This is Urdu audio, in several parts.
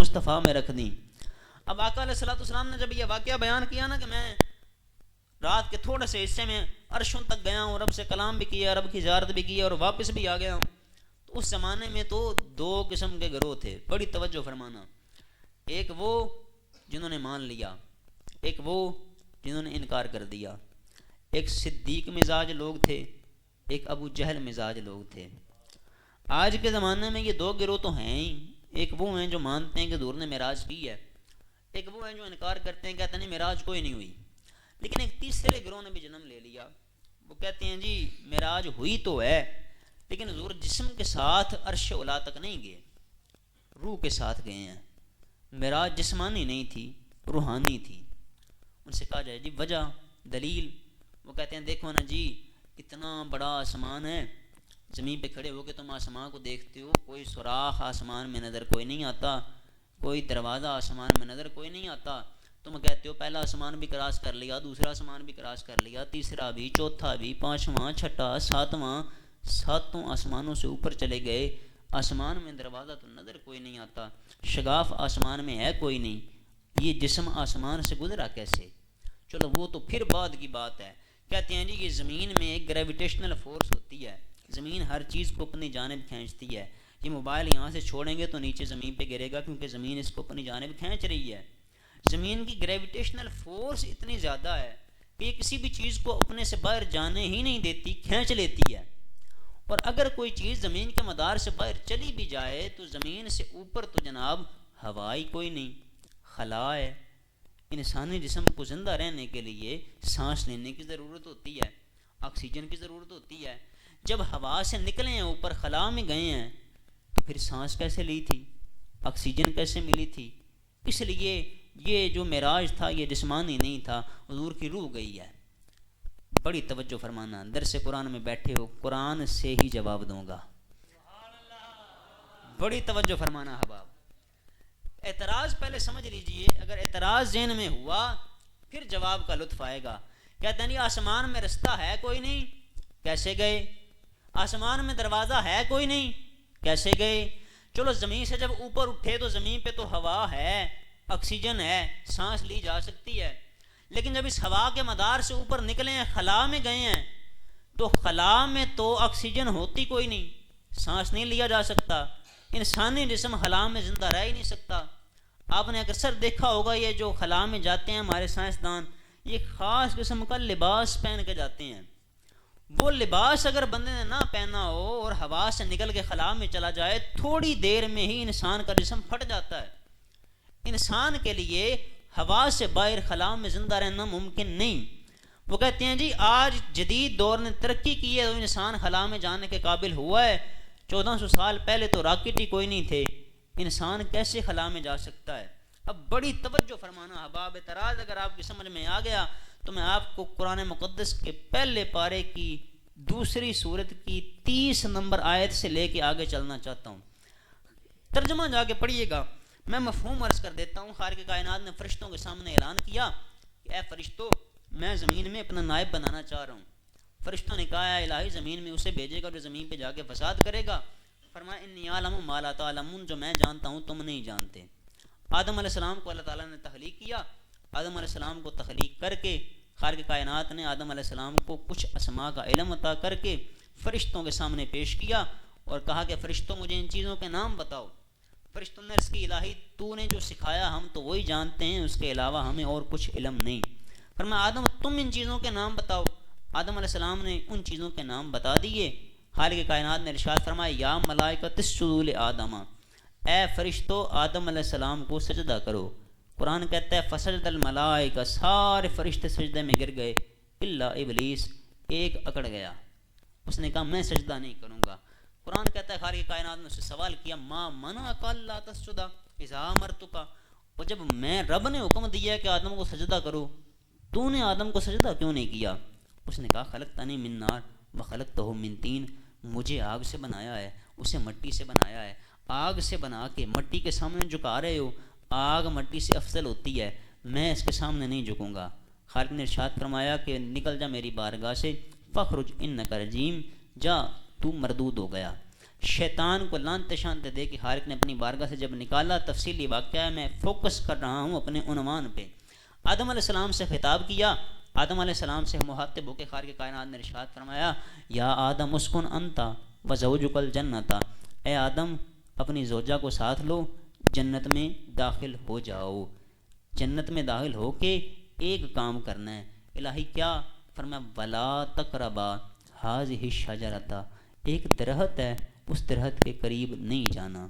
مصطفیٰ میں رکھ دیں. اب آقا علیہ الصلوۃ والسلام نے جب یہ واقعہ بیان کیا نا کہ میں رات کے تھوڑے سے حصے میں عرشوں تک گیا ہوں, رب سے کلام بھی کیا, رب کی زیارت بھی کی اور واپس بھی آ گیا ہوں, تو اس زمانے میں تو دو قسم کے گروہ تھے. بڑی توجہ فرمانا. ایک وہ جنہوں نے مان لیا, ایک وہ جنہوں نے انکار کر دیا. ایک صدیق مزاج لوگ تھے, ایک ابو جہل مزاج لوگ تھے. آج کے زمانے میں یہ دو گروہ تو ہیں ہی. ایک وہ ہیں جو مانتے ہیں کہ حضور نے معراج کی ہے, ایک وہ ہیں جو انکار کرتے ہیں, کہتے ہیں نہیں معراج کوئی نہیں ہوئی. لیکن ایک تیسرے گروہ نے بھی جنم لے لیا. وہ کہتے ہیں جی معراج ہوئی تو ہے, لیکن حضور جسم کے ساتھ عرش اولا تک نہیں گئے, روح کے ساتھ گئے ہیں. معراج جسمانی نہیں تھی, روحانی تھی. ان سے کہا جائے جی وجہ دلیل. وہ کہتے ہیں دیکھو نا جی, اتنا بڑا آسمان ہے, زمین پہ کھڑے ہو کے تم آسمان کو دیکھتے ہو, کوئی سوراخ آسمان میں نظر کوئی نہیں آتا, کوئی دروازہ آسمان میں نظر کوئی نہیں آتا. تم کہتے ہو پہلا آسمان بھی کراس کر لیا, دوسرا آسمان بھی کراس کر لیا, تیسرا بھی, چوتھا بھی, پانچواں, چھٹا, ساتواں, ساتوں آسمانوں سے اوپر چلے گئے. آسمان میں دروازہ تو نظر کوئی نہیں آتا, شگاف آسمان میں ہے کوئی نہیں, یہ جسم آسمان سے گزرا کیسے؟ چلو وہ تو پھر بعد کی بات ہے. کہتے ہیں جی یہ زمین میں ایک گریویٹیشنل فورس ہوتی ہے, زمین ہر چیز کو اپنی جانب کھینچتی ہے. یہ موبائل یہاں سے چھوڑیں گے تو نیچے زمین پہ گرے گا, کیونکہ زمین اس کو اپنی جانب کھینچ رہی ہے. زمین کی گریویٹیشنل فورس اتنی زیادہ ہے کہ یہ کسی بھی چیز کو اپنے سے باہر جانے ہی نہیں دیتی, کھینچ لیتی ہے. اور اگر کوئی چیز زمین کے مدار سے باہر چلی بھی جائے تو زمین سے اوپر تو جناب ہوا ہی کوئی نہیں, خلا ہے. انسانی جسم کو زندہ رہنے کے لیے سانس لینے کی ضرورت ہوتی ہے, آکسیجن کی ضرورت ہوتی ہے. جب ہوا سے نکلے ہیں اوپر, خلا میں گئے ہیں, تو پھر سانس کیسے لی تھی, آکسیجن کیسے ملی تھی؟ اس لیے یہ جو معراج تھا یہ جسمانی نہیں تھا, حضور کی روح گئی ہے. بڑی توجہ فرمانا. درس قرآن میں بیٹھے ہو, قرآن سے ہی جواب دوں گا. بڑی توجہ فرمانا احباب. اعتراض پہلے سمجھ لیجئے, اگر اعتراض ذہن میں ہوا پھر جواب کا لطف آئے گا. کہتے ہیں نہیں آسمان میں رستہ ہے کوئی نہیں, کیسے گئے؟ آسمان میں دروازہ ہے کوئی نہیں, کیسے گئے؟ چلو زمین سے جب اوپر اٹھے تو زمین پہ تو ہوا ہے, آکسیجن ہے, سانس لی جا سکتی ہے. لیکن جب اس ہوا کے مدار سے اوپر نکلے ہیں, خلا میں گئے ہیں, تو خلا میں تو آکسیجن ہوتی کوئی نہیں, سانس نہیں لیا جا سکتا. انسانی جسم خلا میں زندہ رہ ہی نہیں سکتا. آپ نے اکثر دیکھا ہوگا یہ جو خلا میں جاتے ہیں ہمارے سائنسدان, یہ خاص قسم کا لباس پہن کے جاتے ہیں. وہ لباس اگر بندے نے نہ پہنا ہو اور ہوا سے نکل کے خلا میں چلا جائے, تھوڑی دیر میں ہی انسان کا جسم پھٹ جاتا ہے. انسان کے لیے ہوا سے باہر خلا میں زندہ رہنا ممکن نہیں. وہ کہتے ہیں جی آج جدید دور نے ترقی کی ہے تو انسان خلا میں جانے کے قابل ہوا ہے. 1400 سال پہلے تو راکٹ ہی کوئی نہیں تھے, انسان کیسے خلا میں جا سکتا ہے؟ اب بڑی توجہ فرمانا احباب. اعتراض اگر آپ کی سمجھ میں آ گیا تو میں آپ کو قرآن مقدس کے پہلے پارے کی دوسری سورت کی 30 نمبر آیت سے لے کے آگے چلنا چاہتا ہوں. ترجمہ جا کے پڑھیے گا, میں مفہوم عرض کر دیتا ہوں. خالق کائنات نے فرشتوں کے سامنے اعلان کیا کہ اے فرشتوں, میں زمین میں اپنا نائب بنانا چاہ رہا ہوں. فرشتوں نے کہا ہے الہی زمین میں اسے بھیجے گا جو زمین پہ جا کے فساد کرے گا. فرمایا انی اعلم ما لا تعلمون, جو میں جانتا ہوں تم نہیں جانتے. آدم علیہ السلام کو اللہ تعالیٰ نے تخلیق کیا. آدم علیہ السلام کو تخلیق کر کے خالق کائنات نے آدم علیہ السلام کو کچھ اسماء کا علم عطا کر کے فرشتوں کے سامنے پیش کیا اور کہا کہ فرشتوں مجھے ان چیزوں کے نام بتاؤ. فرشتوں نے عرض کی الہی تو نے جو سکھایا ہم تو وہی جانتے ہیں, اس کے علاوہ ہمیں اور کچھ علم نہیں. فرمایا آدم تم ان چیزوں کے نام بتاؤ. آدم علیہ السلام نے ان چیزوں کے نام بتا دیے. خالق کائنات نے ارشاد فرمایا یا ملائکۃ اسجدوا لآدم, اے فرشتو آدم علیہ السلام کو سجدہ کرو. قرآن کہتا ہے فسجد الملائکہ, سارے فرشتے سجدے میں گر گئے الا ابلیس, ایک اکڑ گیا, اس نے کہا میں سجدہ نہیں کروں گا. قرآن کہتا ہے خالق کائنات نے اس سے سوال کیا ما منعک الا تسجد اذا امرتک, اور جب میں رب نے حکم دیا کہ آدم کو سجدہ کرو تو نے آدم کو سجدہ کیوں نہیں کیا؟ اس نے کہا خلقتنی من نار وخلقتہ من طین, مجھے آگ سے بنایا ہے اسے مٹی سے بنایا ہے. آگ سے بنا کے مٹی کے سامنے جھکا رہے ہو, آگ مٹی سے افضل ہوتی ہے, میں اس کے سامنے نہیں جھکوں گا. خالق نے ارشاد فرمایا کہ نکل جا میری بارگاہ سے, فخرج انک رجیم, جا تو مردود ہو گیا. شیطان کو لانتے شانتے دے کے خالق نے اپنی بارگاہ سے جب نکالا. تفصیلی واقعہ ہے, میں فوکس کر رہا ہوں اپنے عنوان پہ. آدم علیہ السلام سے خطاب کیا. آدم علیہ السلام سے مخاطب ہو کے خالق کائنات نے ارشاد فرمایا, یا آدم اسکن انتا وزوجک الجنت, اے آدم اپنی زوجہ کو ساتھ لو, جنت میں داخل ہو جاؤ. جنت میں داخل ہو کے ایک کام کرنا ہے. الہی کیا؟ فرمایا ولا تقربا ہذہ الشجرۃ, ایک درخت ہے اس درخت کے قریب نہیں جانا.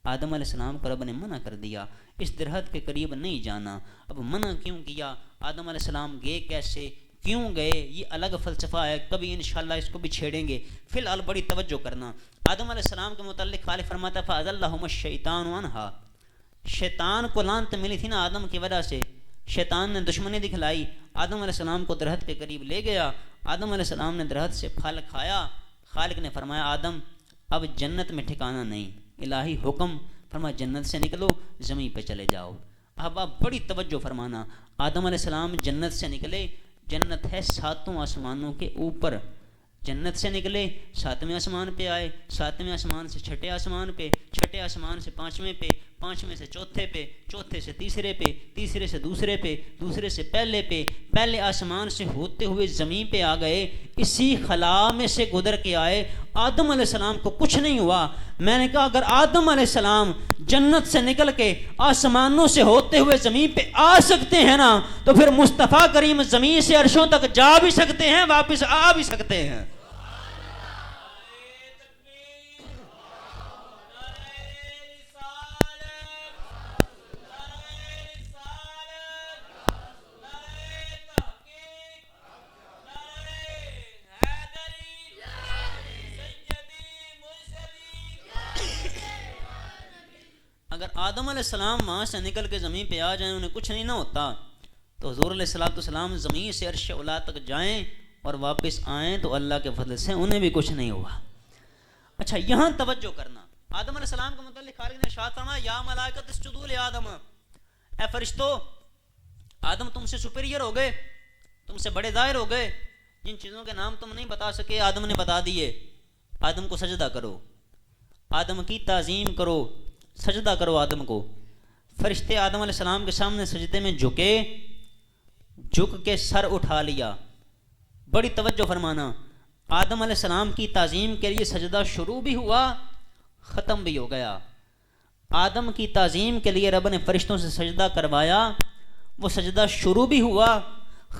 آدم علیہ السلام کو رب نے منع کر دیا, اس درخت کے قریب نہیں جانا. اب منع کیوں کیا؟ آدم علیہ السلام گئے کیسے, کیوں گئے, یہ الگ فلسفہ ہے, کبھی انشاءاللہ اس کو بھی چھیڑیں گے. فی الحال بڑی توجہ کرنا. آدم علیہ السلام کے متعلق خالق فرماتا ہے فَأَزَلَّهُمَ الشَّيْطَانُ عَنْهَا, شیطان کو لعنت ملی تھی نا آدم کی وجہ سے, شیطان نے دشمنی دکھلائی, آدم علیہ السلام کو درخت کے قریب لے گیا. آدم علیہ السلام نے درخت سے پھل کھایا. خالق نے فرمایا آدم اب جنت میں ٹھکانا نہیں. الہی حکم, فرمایا جنت سے نکلو, زمین پہ چلے جاؤ. اب آپ بڑی توجہ فرمانا. آدم علیہ السلام جنت سے نکلے. جنت ہے 7 آسمانوں کے اوپر. جنت سے نکلے 7ویں آسمان پہ آئے, 7ویں آسمان سے 6ٹھے آسمان پہ, 6ٹھے آسمان سے 5ویں پہ, 5ویں سے 4تھے پہ, 4تھے سے 3رے پہ, 3رے سے 2رے پہ, 2رے سے پہلے پہ, پہلے آسمان سے ہوتے ہوئے زمین پہ آ گئے. اسی خلا میں سے گزر کے آئے. آدم علیہ السلام کو کچھ نہیں ہوا. میں نے کہا اگر آدم علیہ السلام جنت سے نکل کے آسمانوں سے ہوتے ہوئے زمین پہ آ سکتے ہیں نا, تو پھر مصطفیٰ کریم زمین سے عرشوں تک جا بھی سکتے ہیں, واپس آ بھی سکتے ہیں. اگر آدم علیہ السلام وہاں سے نکل کے زمین پہ آ جائیں, انہیں کچھ نہیں نہ ہوتا, تو حضور علیہ السلام زمین سے عرش اولا تک جائیں اور واپس آئیں تو اللہ کے فضل سے انہیں بھی کچھ نہیں ہوا. اچھا یہاں توجہ کرنا. آدم علیہ السلام کے متعلق خالق نے ارشاد فرمایا یا ملائکۃ اسجدوا لآدم, اے فرشتو آدم تم سے سپیریئر ہو گئے, تم سے بڑے ظاہر ہو گئے. جن چیزوں کے نام تم نہیں بتا سکے آدم نے بتا دیے. آدم کو سجدہ کرو, آدم کی تعظیم کرو, سجدہ کرو آدم کو. فرشتے آدم علیہ السلام کے سامنے سجدے میں جھکے, جھک کے سر اٹھا لیا. بڑی توجہ فرمانا. آدم علیہ السلام کی تعظیم کے لیے سجدہ شروع بھی ہوا, ختم بھی ہو گیا. آدم کی تعظیم کے لیے رب نے فرشتوں سے سجدہ کروایا, وہ سجدہ شروع بھی ہوا,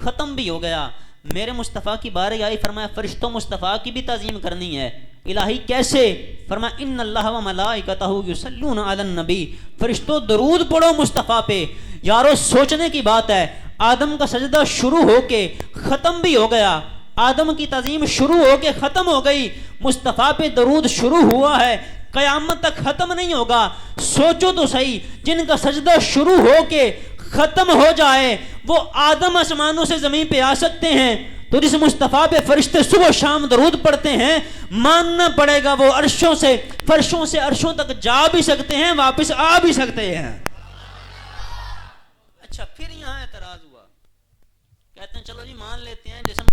ختم بھی ہو گیا. میرے مصطفیٰ کی بارے آئی, فرمایا فرشتوں مصطفیٰ کی بھی تعظیم کرنی ہے. الہی کیسے؟ فرمایا ان اللہ و ملائکتہ یصلون علی النبی, فرشتوں درود پڑھو مصطفیٰ پہ. یارو سوچنے کی بات ہے, آدم کا سجدہ شروع ہو کے ختم بھی ہو گیا, آدم کی تعظیم شروع ہو کے ختم ہو گئی, مصطفیٰ پہ درود شروع ہوا ہے, قیامت تک ختم نہیں ہوگا. سوچو تو صحیح, جن کا سجدہ شروع ہو کے ختم ہو جائے وہ آدم آسمانوں سے زمین پہ آ سکتے ہیں, تو جس مصطفیٰ پہ فرشتے صبح و شام درود پڑھتے ہیں, ماننا پڑے گا وہ عرشوں سے فرشوں سے عرشوں تک جا بھی سکتے ہیں, واپس آ بھی سکتے ہیں. اچھا پھر یہاں اعتراض ہوا, کہتے ہیں چلو جی مان لیتے ہیں جسم